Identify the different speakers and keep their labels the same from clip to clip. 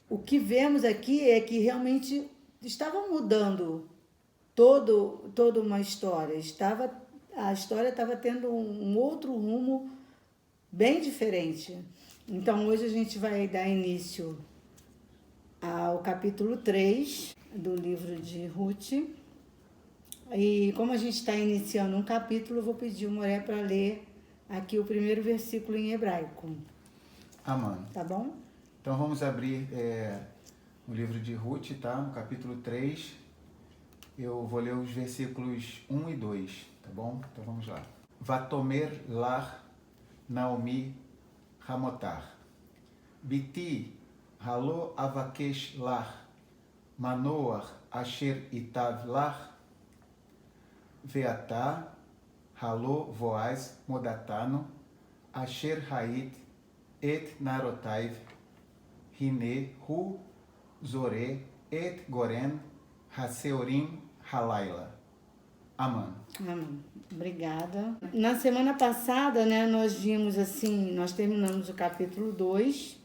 Speaker 1: o que vemos aqui é que realmente estava mudando toda uma história. A história estava tendo um outro rumo bem diferente. Então hoje a gente vai dar início ao capítulo 3 do livro de Ruth. E como a gente está iniciando um capítulo, eu vou pedir o Moré para ler aqui o primeiro versículo em hebraico.
Speaker 2: Amém.
Speaker 1: Tá bom?
Speaker 2: Então vamos abrir o livro de Ruth, tá? No capítulo 3. Eu vou ler os versículos 1 e 2, tá bom? Então vamos lá. Vatomer lach Naomi Hamotar. Biti halo avakesh lach manoach asher itav lach veata halo voaz modatano asher hait et narotaiv hine hu zore et goren haseorim halaila. Amém.
Speaker 1: Amém. Obrigada. Na semana passada, né, nós vimos assim, nós terminamos o capítulo 2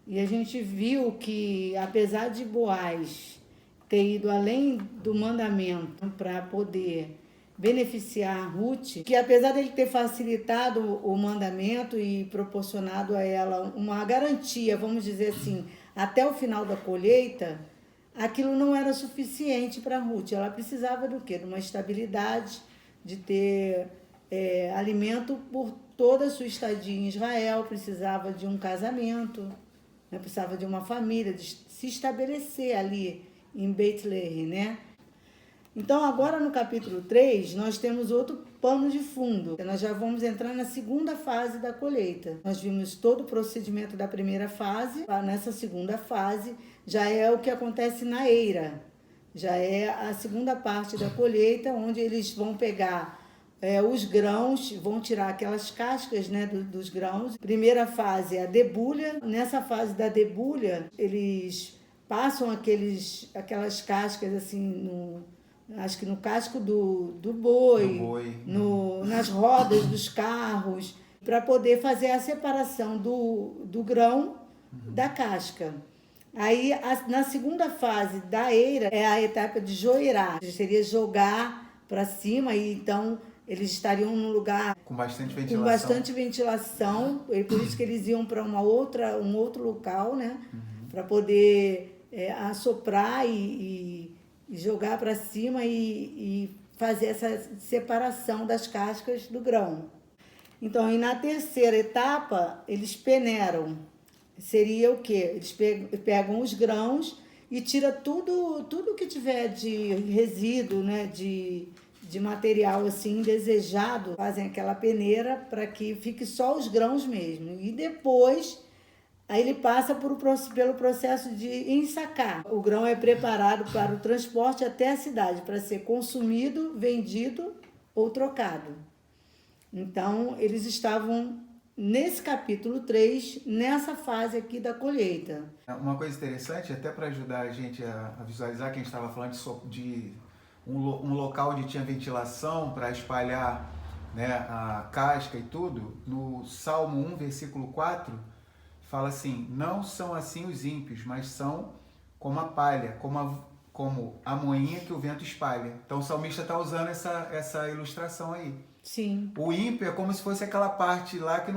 Speaker 1: e a gente viu que, apesar de Boaz ter ido além do mandamento para poder beneficiar Ruth, que apesar dele ter facilitado o mandamento e proporcionado a ela uma garantia, vamos dizer assim, até o final da colheita, aquilo não era suficiente para Ruth. Ela precisava do quê? De uma estabilidade, de ter alimento por toda a sua estadia em Israel, precisava de um casamento, né? Precisava de uma família, de se estabelecer ali em Beit-Lehem, né? Então, agora no capítulo 3, nós temos outro pano de fundo. Nós já vamos entrar na segunda fase da colheita. Nós vimos todo o procedimento da primeira fase. Nessa segunda fase, já é o que acontece na eira. Já é a segunda parte da colheita, onde eles vão pegar os grãos, vão tirar aquelas cascas, né, dos grãos. Primeira fase é a debulha. Nessa fase da debulha, eles passam aquelas cascas assim acho que no casco do boi, nas rodas dos carros, para poder fazer a separação do grão da casca. Aí, na segunda fase da eira, é a etapa de joeirar, que seria jogar para cima, e então eles estariam num lugar
Speaker 2: com bastante
Speaker 1: ventilação, e por isso que eles iam para um outro local, né, para poder assoprar e jogar para cima e fazer essa separação das cascas do grão. Então, e na terceira etapa, eles peneiram. Seria o quê? Eles pegam os grãos e tiram tudo que tiver de resíduo, né, de material assim indesejado, fazem aquela peneira para que fique só os grãos mesmo. E depois aí ele passa pelo processo de ensacar. O grão é preparado para o transporte até a cidade, para ser consumido, vendido ou trocado. Então, eles estavam, nesse capítulo 3, nessa fase aqui da colheita.
Speaker 2: Uma coisa interessante, até para ajudar a gente a visualizar, que a gente estava falando de um local onde tinha ventilação para espalhar, né, a casca e tudo, no Salmo 1, versículo 4, fala assim: não são assim os ímpios, mas são como a palha, como a moinha que o vento espalha. Então o salmista está usando essa ilustração aí.
Speaker 1: Sim.
Speaker 2: O ímpio é como se fosse aquela parte lá que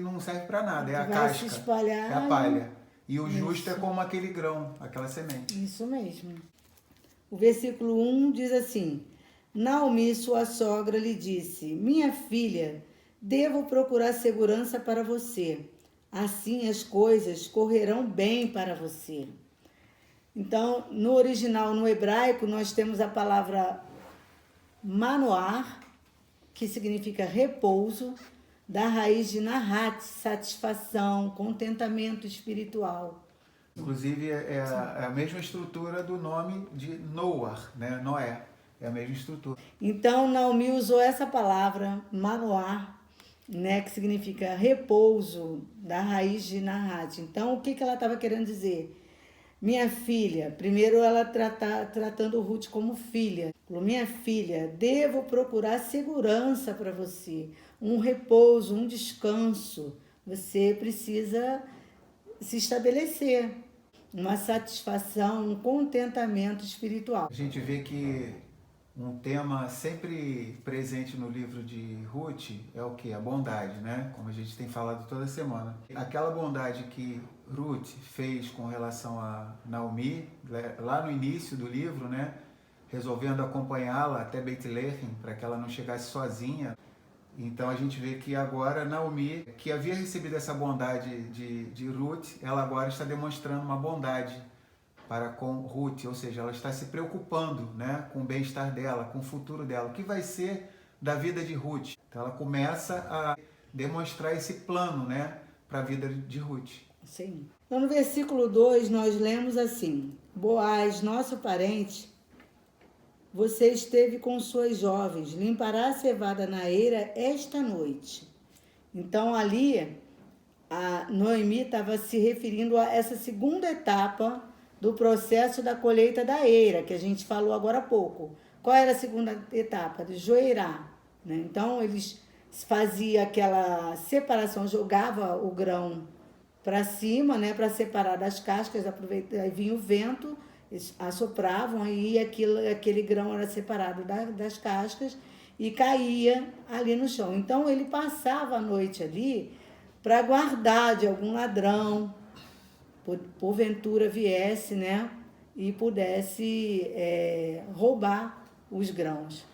Speaker 2: não serve para nada, é a casca,
Speaker 1: se espalhar,
Speaker 2: é a palha. E o justo é como aquele grão, aquela semente.
Speaker 1: Isso mesmo. O versículo 1 diz assim: Naomi, sua sogra, lhe disse: minha filha, devo procurar segurança para você. Assim as coisas correrão bem para você. Então, no original, no hebraico, nós temos a palavra manoar, que significa repouso, da raiz de nahat, satisfação, contentamento espiritual.
Speaker 2: Inclusive, é a mesma estrutura do nome de Noah, né? Noé. É a mesma estrutura.
Speaker 1: Então, Naomi usou essa palavra, manoar, né, que significa repouso, da raiz de nahat. Então, o que ela estava querendo dizer? Minha filha, primeiro ela tratando Ruth como filha. Falou: minha filha, devo procurar segurança para você, um repouso, um descanso. Você precisa se estabelecer. uma satisfação, um contentamento espiritual.
Speaker 2: A gente vê que um tema sempre presente no livro de Ruth é o que? A bondade, né? Como a gente tem falado toda semana. Aquela bondade que Ruth fez com relação a Naomi, lá no início do livro, né? Resolvendo acompanhá-la até Beit-Lehem, para que ela não chegasse sozinha. Então a gente vê que agora Naomi, que havia recebido essa bondade de Ruth, ela agora está demonstrando uma bondade para com Ruth, ou seja, ela está se preocupando, né, com o bem-estar dela, com o futuro dela, o que vai ser da vida de Ruth. Então ela começa a demonstrar esse plano, né, para a vida de Ruth.
Speaker 1: Sim. Então, no versículo 2, nós lemos assim: Boaz, nosso parente, você esteve com suas jovens, limpará a cevada na eira esta noite. Então, ali, a Noemi estava se referindo a essa segunda etapa do processo da colheita da eira, que a gente falou agora há pouco. Qual era a segunda etapa? De joeirar, né? Então, eles faziam aquela separação, jogava o grão para cima, né, para separar das cascas, aí vinha o vento, eles assopravam, aí aquele grão era separado das cascas e caía ali no chão. Então, ele passava a noite ali para guardar de algum ladrão, porventura viesse, né, e pudesse roubar os grãos.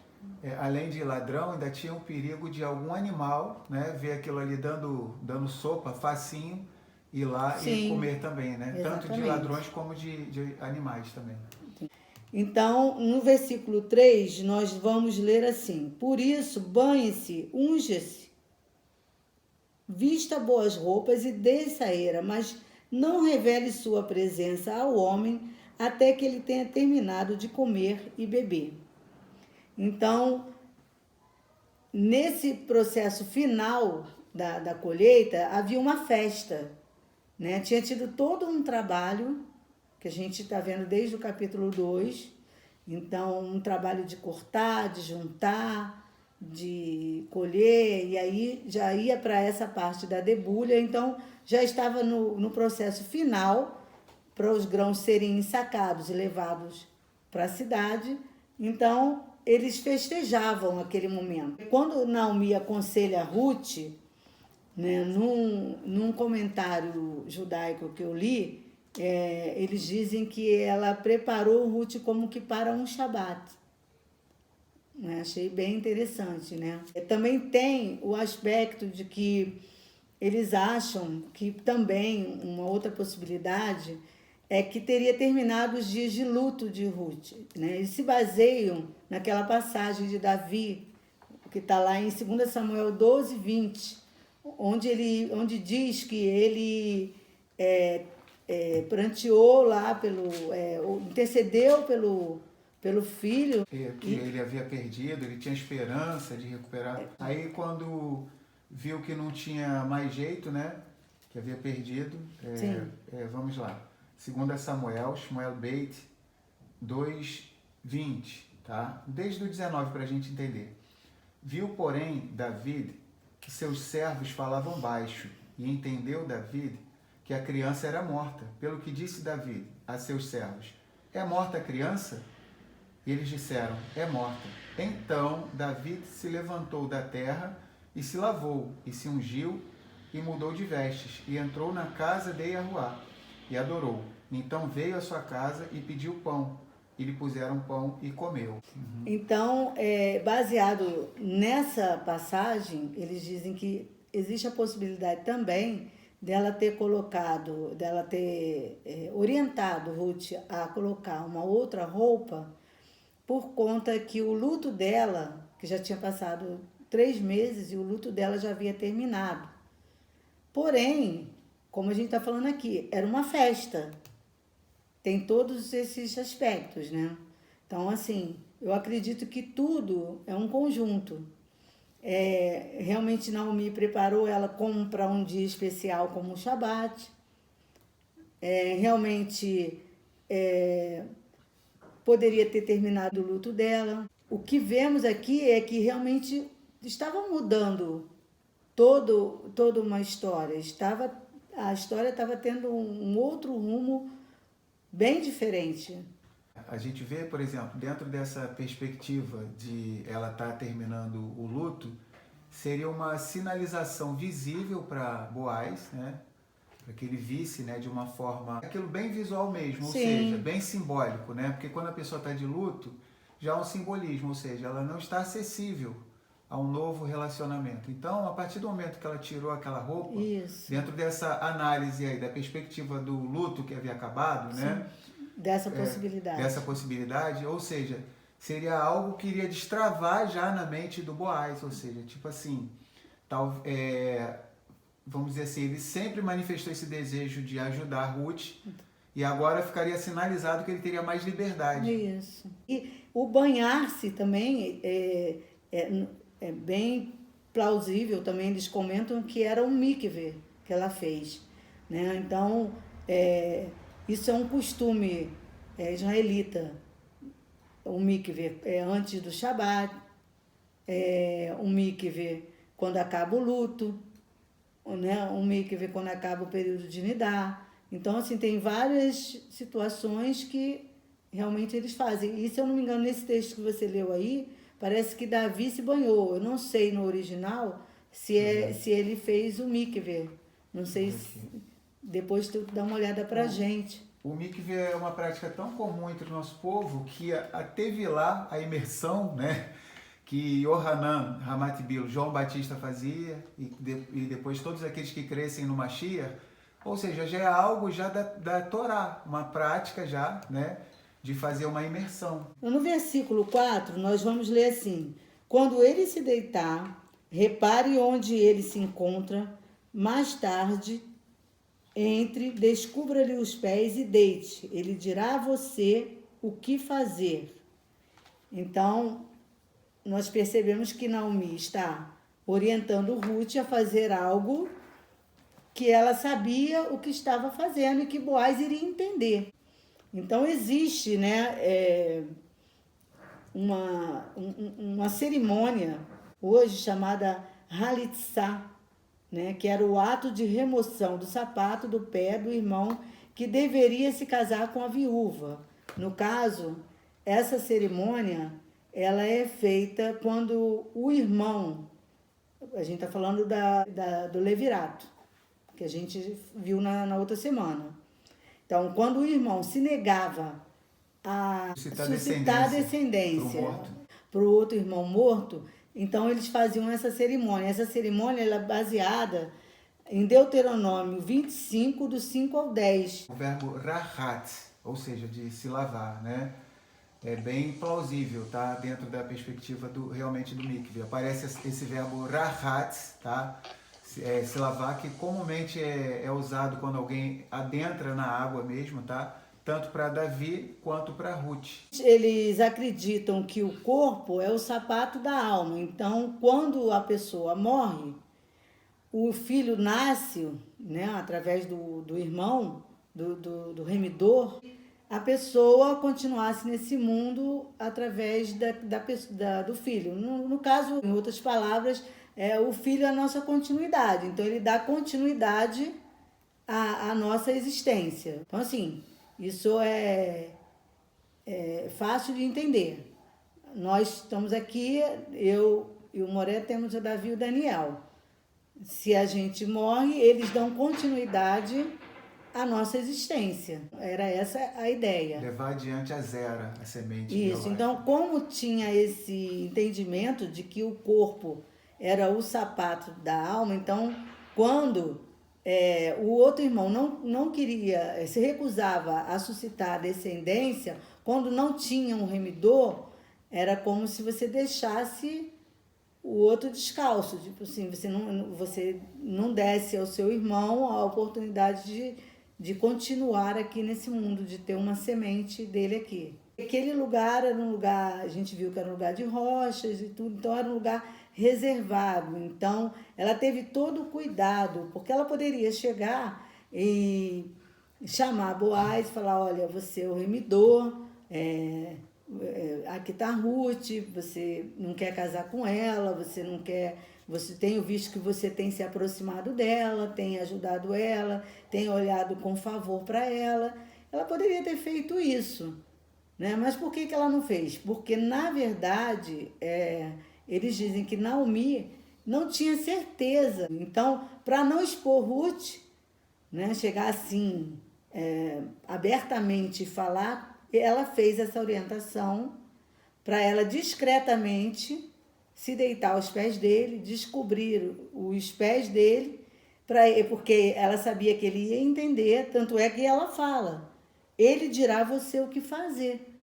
Speaker 2: Além de ladrão, ainda tinha o perigo de algum animal, né, ver aquilo ali dando sopa, facinho, ir lá
Speaker 1: Sim,
Speaker 2: e comer também, né?
Speaker 1: exatamente.
Speaker 2: Tanto de ladrões como de animais também.
Speaker 1: Então, no versículo 3, nós vamos ler assim: Por isso, banhe-se, unja-se, vista boas roupas e desça a eira, mas não revele sua presença ao homem até que ele tenha terminado de comer e beber. Então, nesse processo final da colheita, havia uma festa, né? Tinha tido todo um trabalho, que a gente está vendo desde o capítulo 2, então um trabalho de cortar, de juntar, de colher, e aí já ia para essa parte da debulha, então já estava no processo final para os grãos serem ensacados e levados para a cidade. Então eles festejavam aquele momento. Quando Naomi aconselha Ruth, né, num comentário judaico que eu li, eles dizem que ela preparou Ruth como que para um Shabat. Achei bem interessante, né? Também tem o aspecto de que eles acham que também uma outra possibilidade é que teria terminado os dias de luto de Ruth, né? Eles se baseiam naquela passagem de Davi, que está lá em 2 Samuel 12, 20, onde diz que ele pranteou lá, intercedeu pelo filho.
Speaker 2: Que ele havia perdido, ele tinha esperança de recuperar. Aí quando viu que não tinha mais jeito, né, que havia perdido, vamos lá. 2 Samuel, Shmuel Beit 2, 20, tá? Desde o 19 para a gente entender. Viu, porém, David que seus servos falavam baixo, e entendeu David que a criança era morta, pelo que disse David a seus servos: É morta a criança? E eles disseram: É morta. Então David se levantou da terra e se lavou, e se ungiu, e mudou de vestes, e entrou na casa de Yahuá, e adorou. Então veio à sua casa e pediu pão. E lhe puseram pão e comeu.
Speaker 1: Então, baseado nessa passagem, eles dizem que existe a possibilidade também dela ter orientado Ruth a colocar uma outra roupa, por conta que o luto dela, que já tinha passado 3 meses e o luto dela já havia terminado. Porém, como a gente está falando aqui, era uma festa. Tem todos esses aspectos, né? Então, assim, eu acredito que tudo é um conjunto. Realmente Naomi preparou ela como para um dia especial como o Shabat. Realmente poderia ter terminado o luto dela. O que vemos aqui é que realmente estava mudando toda uma história. A história estava tendo um outro rumo bem diferente.
Speaker 2: A gente vê, por exemplo, dentro dessa perspectiva de ela estar terminando o luto, seria uma sinalização visível para Boaz, né? Para que ele visse, né, de uma forma, aquilo bem visual mesmo, ou seja, bem simbólico, né? Porque quando a pessoa está de luto, já há um simbolismo, ou seja, ela não está acessível a um novo relacionamento. Então, a partir do momento que ela tirou aquela roupa, dentro dessa análise aí da perspectiva do luto que havia acabado, né?
Speaker 1: Dessa possibilidade.
Speaker 2: Dessa possibilidade, ou seja, seria algo que iria destravar já na mente do Boaz, ou seja, tipo assim, vamos dizer assim, ele sempre manifestou esse desejo de ajudar Ruth e agora ficaria sinalizado que ele teria mais liberdade.
Speaker 1: Isso. E o banhar-se também é bem plausível também, eles comentam que era um mikve que ela fez, né? Então, isso é um costume israelita, o mikve antes do Shabat, um mikve quando acaba o luto, né? Um mikve quando acaba o período de Nidá. Então, assim, tem várias situações que realmente eles fazem. E, se eu não me engano, nesse texto que você leu aí, parece que Davi se banhou. Eu não sei no original se ele fez o mikve. Não sei se... Depois tu dá uma olhada pra gente.
Speaker 2: O mikve é uma prática tão comum entre o nosso povo que teve lá a imersão, né? Que Yohanan Ramatibilo, João Batista fazia, e depois todos aqueles que crescem no Mashiach, ou seja, já é algo já da Torá, uma prática já, né, de fazer uma imersão.
Speaker 1: No versículo 4, nós vamos ler assim: quando ele se deitar, repare onde ele se encontra, mais tarde, descubra-lhe os pés e deite, ele dirá a você o que fazer. Então, nós percebemos que Naomi está orientando Ruth a fazer algo que ela sabia o que estava fazendo e que Boaz iria entender. Então, existe, né, uma cerimônia hoje chamada Halitzá, né, que era o ato de remoção do sapato do pé do irmão que deveria se casar com a viúva. No caso, essa cerimônia ela é feita quando o irmão, a gente está falando do levirato, que a gente viu na outra semana. Então, quando o irmão se negava a suscitar descendência para o outro irmão morto, então eles faziam essa cerimônia. Essa cerimônia ela é baseada em Deuteronômio 25, do 5 ao 10.
Speaker 2: O verbo rahat, ou seja, de se lavar, né? É bem plausível, tá? Dentro da perspectiva realmente do mikve. Aparece esse verbo rahat, tá? Se lavar, que comumente é usado quando alguém adentra na água mesmo, tá? Tanto para Davi quanto para Ruth.
Speaker 1: Eles acreditam que o corpo é o sapato da alma. Então, quando a pessoa morre, o filho nasce, né, através do irmão, do remidor, a pessoa continuasse nesse mundo através do filho. No caso, em outras palavras, o filho é a nossa continuidade. Então, ele dá continuidade à nossa existência. Então, assim, isso é fácil de entender. Nós estamos aqui, eu e o Moré temos o Davi e o Daniel. Se a gente morre, eles dão continuidade à nossa existência. Era essa a ideia.
Speaker 2: Levar adiante a zera, a semente.
Speaker 1: Isso. Então, como tinha esse entendimento de que o corpo era o sapato da alma, então, quando o outro irmão não queria, se recusava a suscitar descendência, quando não tinha um remidor, era como se você deixasse o outro descalço, tipo assim, você não desse ao seu irmão a oportunidade de continuar aqui nesse mundo, de ter uma semente dele aqui. Aquele lugar era um lugar, a gente viu que era um lugar de rochas e tudo, então era um lugar reservado. Então, ela teve todo o cuidado, porque ela poderia chegar e chamar Boaz e falar: olha, você é o remidor, aqui está Ruth, você não quer casar com ela, você tem visto que você tem se aproximado dela, tem ajudado ela, tem olhado com favor para ela. ela poderia ter feito isso, né? Mas por que ela não fez? Porque, na verdade, eles dizem que Naomi não tinha certeza. Então, para não expor Ruth, né, chegar assim, abertamente e falar, ela fez essa orientação para ela discretamente se deitar aos pés dele, descobrir os pés dele, porque ela sabia que ele ia entender, tanto é que ela fala, ele dirá a você o que fazer.